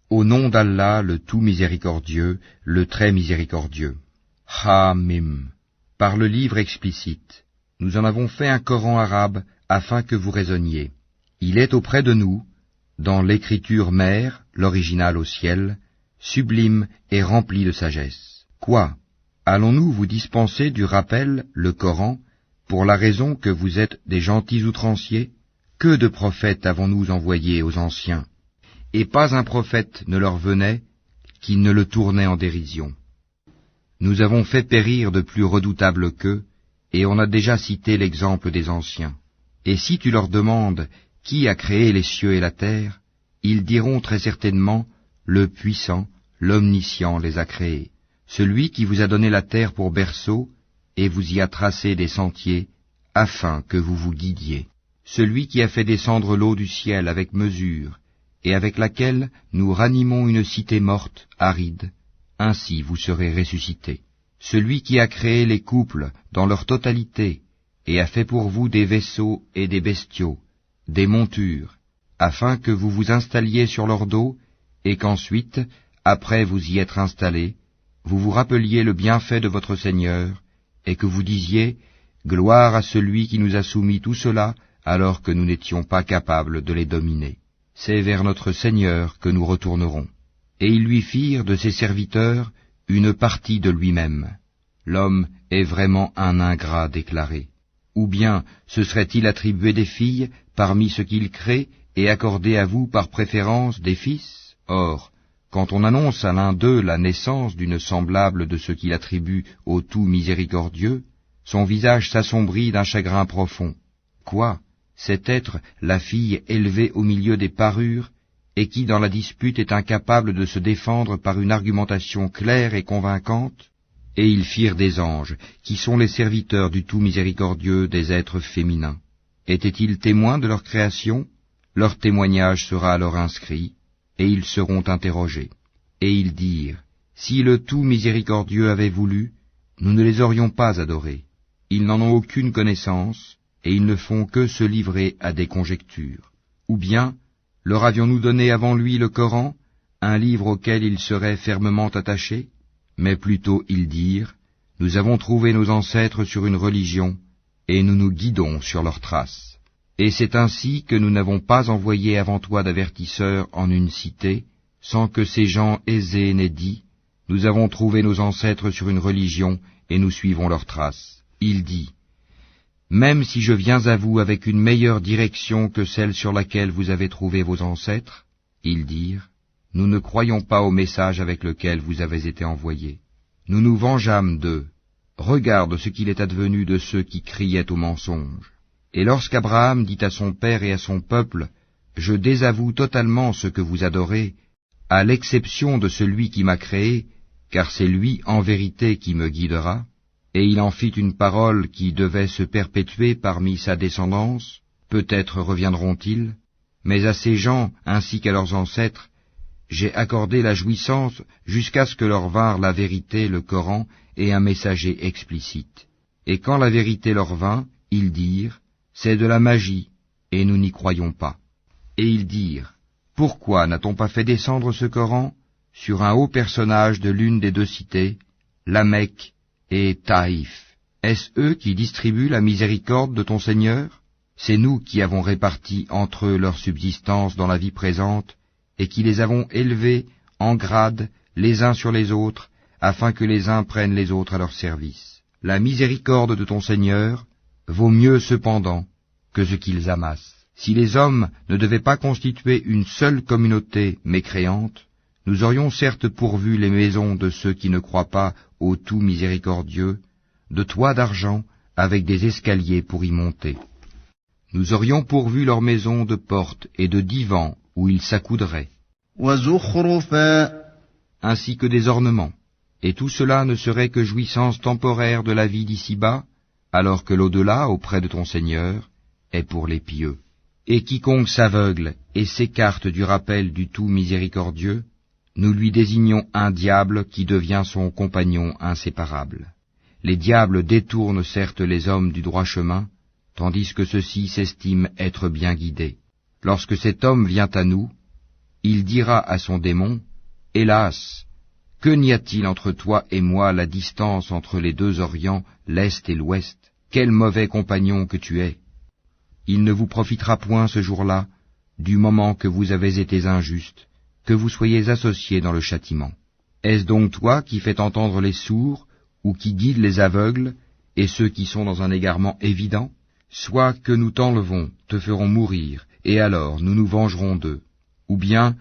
Au nom d'Allah, le tout miséricordieux, le très miséricordieux. Ha-Mim. Par le livre explicite, nous en avons fait un Coran arabe afin que vous raisonniez. Il est auprès de nous, dans l'écriture mère, l'original au ciel, sublime et rempli de sagesse. Quoi? Allons-nous vous dispenser du rappel, le Coran, pour la raison que vous êtes des gentils outranciers? Que de prophètes avons-nous envoyés aux anciens? Et pas un prophète ne leur venait qui ne le tournait en dérision. Nous avons fait périr de plus redoutables qu'eux, et on a déjà cité l'exemple des anciens. Et si tu leur demandes qui a créé les cieux et la terre, ils diront très certainement, le puissant, l'omniscient les a créés. Celui qui vous a donné la terre pour berceau, et vous y a tracé des sentiers, afin que vous vous guidiez. Celui qui a fait descendre l'eau du ciel avec mesure, et avec laquelle nous ranimons une cité morte, aride, ainsi vous serez ressuscités. Celui qui a créé les couples dans leur totalité, et a fait pour vous des vaisseaux et des bestiaux, des montures, afin que vous vous installiez sur leur dos, et qu'ensuite, après vous y être installés, vous vous rappeliez le bienfait de votre Seigneur, et que vous disiez, « Gloire à celui qui nous a soumis tout cela, alors que nous n'étions pas capables de les dominer. C'est vers notre Seigneur que nous retournerons. » Et ils lui firent de ses serviteurs une partie de lui-même. L'homme est vraiment un ingrat déclaré. Ou bien se serait-il attribué des filles parmi ce qu'il crée et accordé à vous par préférence des fils? Or, quand on annonce à l'un d'eux la naissance d'une semblable de ce qu'il attribue au tout miséricordieux, son visage s'assombrit d'un chagrin profond. Quoi? Cet être, la fille élevée au milieu des parures, et qui dans la dispute est incapable de se défendre par une argumentation claire et convaincante? Et ils firent des anges, qui sont les serviteurs du tout miséricordieux des êtres féminins. Étaient-ils témoins de leur création? Leur témoignage sera alors inscrit, et ils seront interrogés. Et ils dirent, si le tout miséricordieux avait voulu, nous ne les aurions pas adorés. Ils n'en ont aucune connaissance, et ils ne font que se livrer à des conjectures. Ou bien, leur avions-nous donné avant lui le Coran, un livre auquel ils seraient fermement attachés? Mais plutôt ils dirent, nous avons trouvé nos ancêtres sur une religion, et nous nous guidons sur leurs traces. Et c'est ainsi que nous n'avons pas envoyé avant toi d'avertisseurs en une cité, sans que ces gens aisés n'aient dit, nous avons trouvé nos ancêtres sur une religion, et nous suivons leurs traces. Il dit, même si je viens à vous avec une meilleure direction que celle sur laquelle vous avez trouvé vos ancêtres, ils dirent, nous ne croyons pas au message avec lequel vous avez été envoyés. Nous nous vengeâmes d'eux. Regarde ce qu'il est advenu de ceux qui criaient au mensonge. Et lorsqu'Abraham dit à son père et à son peuple, je désavoue totalement ce que vous adorez, à l'exception de celui qui m'a créé, car c'est lui en vérité qui me guidera, et il en fit une parole qui devait se perpétuer parmi sa descendance, peut-être reviendront-ils, mais à ces gens ainsi qu'à leurs ancêtres, j'ai accordé la jouissance jusqu'à ce que leur vinrent la vérité, le Coran, et un messager explicite. Et quand la vérité leur vint, ils dirent, c'est de la magie, et nous n'y croyons pas. Et ils dirent, pourquoi n'a-t-on pas fait descendre ce Coran sur un haut personnage de l'une des deux cités, la Mecque et Taïf? Est-ce eux qui distribuent la miséricorde de ton Seigneur? C'est nous qui avons réparti entre eux leur subsistance dans la vie présente, et qui les avons élevés en grade les uns sur les autres, afin que les uns prennent les autres à leur service. La miséricorde de ton Seigneur vaut mieux cependant que ce qu'ils amassent. Si les hommes ne devaient pas constituer une seule communauté mécréante, nous aurions certes pourvu les maisons de ceux qui ne croient pas au tout miséricordieux, de toits d'argent avec des escaliers pour y monter. Nous aurions pourvu leurs maisons de portes et de divans où ils s'accoudraient, ainsi que des ornements, et tout cela ne serait que jouissance temporaire de la vie d'ici-bas, alors que l'au-delà, auprès de ton Seigneur, est pour les pieux. Et quiconque s'aveugle et s'écarte du rappel du tout miséricordieux, nous lui désignons un diable qui devient son compagnon inséparable. Les diables détournent certes les hommes du droit chemin, tandis que ceux-ci s'estiment être bien guidés. Lorsque cet homme vient à nous, il dira à son démon, « Hélas, que n'y a-t-il entre toi et moi la distance entre les deux Orients, l'Est et l'Ouest? Quel mauvais compagnon que tu es! Il ne vous profitera point ce jour-là, du moment que vous avez été injustes, que vous soyez associés dans le châtiment. Est-ce donc toi qui fais entendre les sourds, ou qui guides les aveugles, et ceux qui sont dans un égarement évident? Soit que nous t'enlevons, te ferons mourir, et alors nous nous vengerons d'eux, ou bien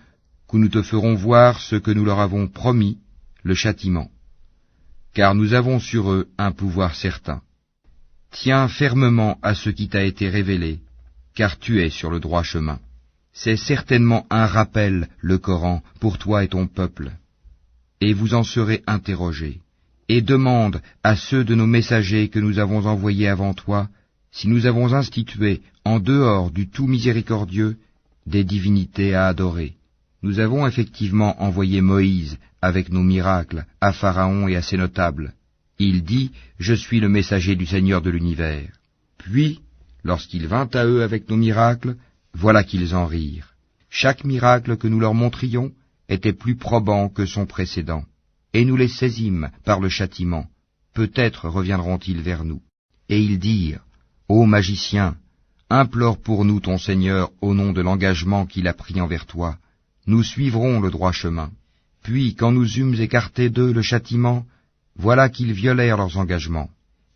que nous te ferons voir ce que nous leur avons promis, le châtiment. Car nous avons sur eux un pouvoir certain. Tiens fermement à ce qui t'a été révélé, car tu es sur le droit chemin. C'est certainement un rappel, le Coran, pour toi et ton peuple. Et vous en serez interrogés. Et demande à ceux de nos messagers que nous avons envoyés avant toi, si nous avons institué, en dehors du tout miséricordieux, des divinités à adorer. Nous avons effectivement envoyé Moïse avec nos miracles à Pharaon et à ses notables. Il dit, « Je suis le messager du Seigneur de l'univers. » Puis, lorsqu'il vint à eux avec nos miracles, voilà qu'ils en rirent. Chaque miracle que nous leur montrions était plus probant que son précédent, et nous les saisîmes par le châtiment. Peut-être reviendront-ils vers nous. Et ils dirent, « Ô magicien, implore pour nous ton Seigneur au nom de l'engagement qu'il a pris envers toi. Nous suivrons le droit chemin. » Puis, quand nous eûmes écarté d'eux le châtiment, voilà qu'ils violèrent leurs engagements.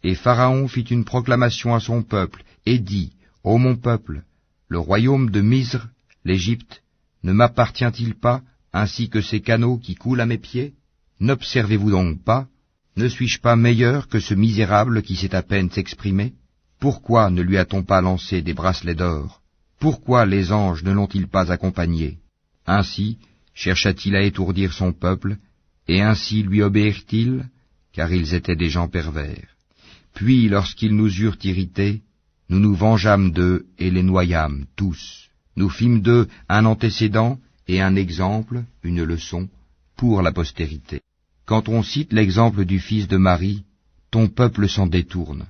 Et Pharaon fit une proclamation à son peuple, et dit, « Ô mon peuple, le royaume de Misr, l'Égypte, ne m'appartient-il pas, ainsi que ces canaux qui coulent à mes pieds? N'observez-vous donc pas? Ne suis-je pas meilleur que ce misérable qui sait à peine s'exprimer? Pourquoi ne lui a-t-on pas lancé des bracelets d'or? Pourquoi les anges ne l'ont-ils pas accompagné? » Ainsi chercha-t-il à étourdir son peuple, et ainsi lui obéirent-ils, car ils étaient des gens pervers. Puis, lorsqu'ils nous eurent irrités, nous nous vengeâmes d'eux et les noyâmes tous. Nous fîmes d'eux un antécédent et un exemple, une leçon, pour la postérité. Quand on cite l'exemple du fils de Marie, ton peuple s'en détourne,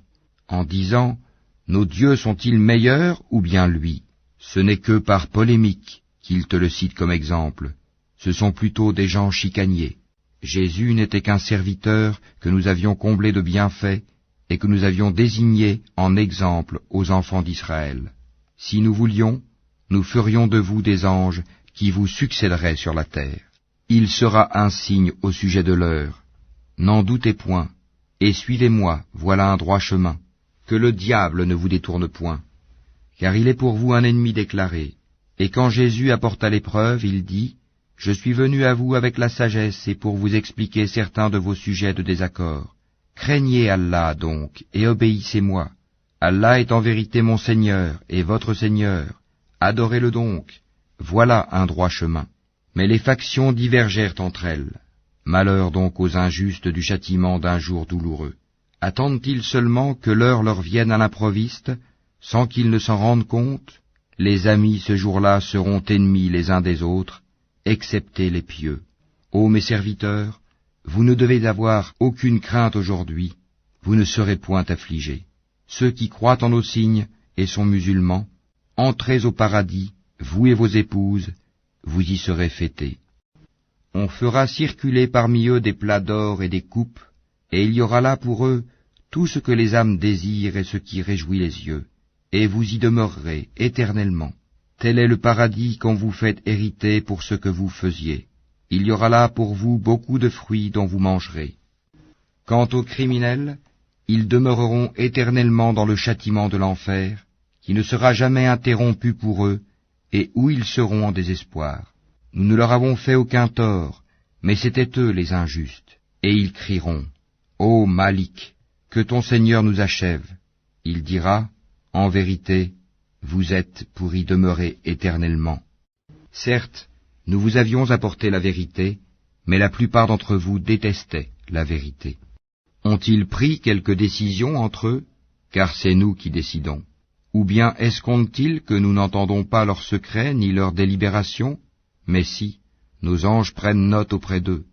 en disant, « Nos dieux sont-ils meilleurs ou bien lui ?» Ce n'est que par polémique qu'ils te le citent comme exemple. Ce sont plutôt des gens chicaniers. Jésus n'était qu'un serviteur que nous avions comblé de bienfaits et que nous avions désigné en exemple aux enfants d'Israël. Si nous voulions, nous ferions de vous des anges qui vous succéderaient sur la terre. Il sera un signe au sujet de l'heure. N'en doutez point, et suivez-moi, voilà un droit chemin. Que le diable ne vous détourne point, car il est pour vous un ennemi déclaré. Et quand Jésus apporta l'épreuve, il dit, « Je suis venu à vous avec la sagesse et pour vous expliquer certains de vos sujets de désaccord. Craignez Allah donc, et obéissez-moi. Allah est en vérité mon Seigneur et votre Seigneur. Adorez-le donc. Voilà un droit chemin. » Mais les factions divergèrent entre elles. Malheur donc aux injustes du châtiment d'un jour douloureux. Attendent-ils seulement que l'heure leur vienne à l'improviste, sans qu'ils ne s'en rendent compte? Les amis ce jour-là seront ennemis les uns des autres, excepté les pieux. Ô mes serviteurs, vous ne devez avoir aucune crainte aujourd'hui, vous ne serez point affligés. Ceux qui croient en nos signes et sont musulmans, entrez au paradis, vous et vos épouses, vous y serez fêtés. On fera circuler parmi eux des plats d'or et des coupes, et il y aura là pour eux tout ce que les âmes désirent et ce qui réjouit les yeux, et vous y demeurerez éternellement. Tel est le paradis qu'on vous fait hériter pour ce que vous faisiez. Il y aura là pour vous beaucoup de fruits dont vous mangerez. Quant aux criminels, ils demeureront éternellement dans le châtiment de l'enfer, qui ne sera jamais interrompu pour eux, et où ils seront en désespoir. Nous ne leur avons fait aucun tort, mais c'étaient eux les injustes, et ils crieront, « Ô Malik, que ton Seigneur nous achève. » Il dira, « En vérité, vous êtes pour y demeurer éternellement. » Certes, nous vous avions apporté la vérité, mais la plupart d'entre vous détestaient la vérité. Ont-ils pris quelque décision entre eux? Car c'est nous qui décidons. Ou bien escomptent-ils que nous n'entendons pas leurs secrets ni leurs délibérations? Mais si, nos anges prennent note auprès d'eux.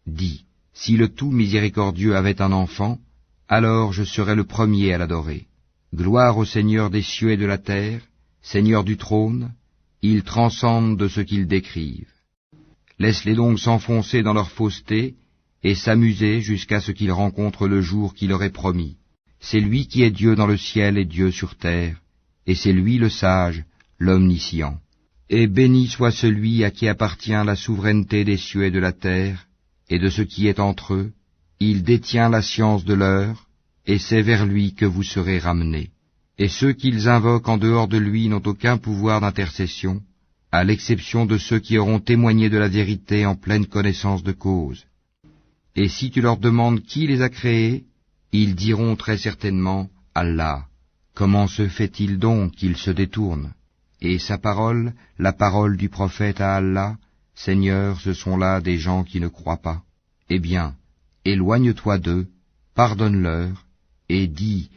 Dis, si le tout miséricordieux avait un enfant, alors je serais le premier à l'adorer. Gloire au Seigneur des cieux et de la terre, Seigneur du trône, il transcende de ce qu'ils décrivent. Laisse-les donc s'enfoncer dans leur fausseté et s'amuser jusqu'à ce qu'ils rencontrent le jour qui leur est promis. C'est lui qui est Dieu dans le ciel et Dieu sur terre, et c'est lui le sage, l'omniscient. Et béni soit celui à qui appartient la souveraineté des cieux et de la terre, et de ce qui est entre eux. Il détient la science de l'heure, et c'est vers lui que vous serez ramenés. Et ceux qu'ils invoquent en dehors de lui n'ont aucun pouvoir d'intercession, à l'exception de ceux qui auront témoigné de la vérité en pleine connaissance de cause. Et si tu leur demandes qui les a créés, ils diront très certainement Allah. Comment se fait-il donc qu'ils se détournent? Et sa parole, la parole du prophète à Allah, Seigneur, ce sont là des gens qui ne croient pas. Eh bien, éloigne-toi d'eux, pardonne-leur, et dis,